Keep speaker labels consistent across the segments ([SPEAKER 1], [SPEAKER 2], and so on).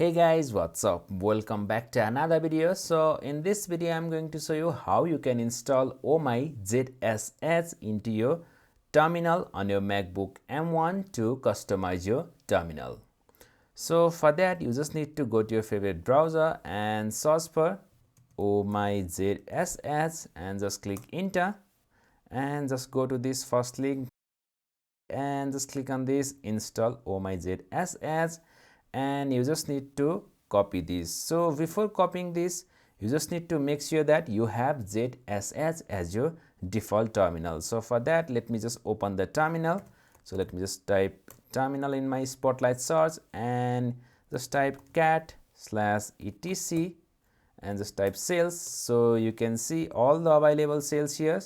[SPEAKER 1] Hey guys, what's up? Welcome back to another video. So in this video I'm going to show you how you can install Oh My ZSH into your terminal on your Macbook M1 to customize your terminal. So for that you just need to go to your favorite browser and search for Oh My ZSH and just click enter and just go to this first link and just click on this install Oh My ZSH and you just need to copy this. So before copying this you just need to make sure that you have ZSH as your default terminal. So for that let me just open the terminal. So let me just type terminal in my spotlight search and just type cat/etc and just type sales. So you can see all the available sales here.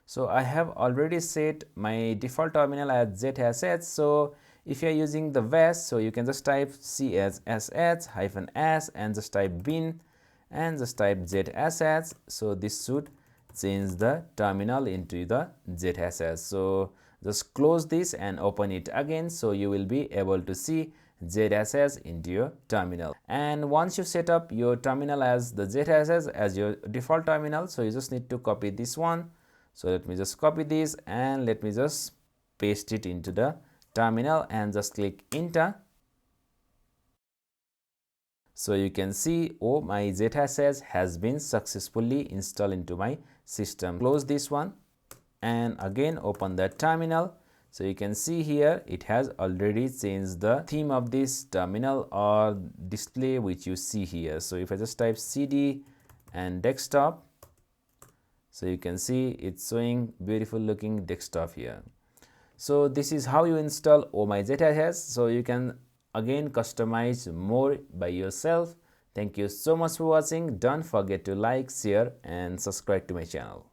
[SPEAKER 1] So I have already set my default terminal as ZSH. So if you are using the VAS, so you can just type CSSH-S and just type bin and just type ZSH. So this should change the terminal into the ZSH. So just close this and open it again, so you will be able to see ZSH into your terminal. And once you set up your terminal as the ZSH as your default terminal, so you just need to copy this one. So let me just copy this and let me just paste it into the terminal and just click enter. So you can see oh my ZSH has been successfully installed into my system. Close this one and again open the terminal. So you can see here it has already changed the theme of this terminal or display which you see here. So if I just type CD and desktop, so you can see it's showing beautiful looking desktop here. So this is how you install Oh My ZSH. So you can again customize more by yourself. Thank you so much for watching. Don't forget to like, share and subscribe to my channel.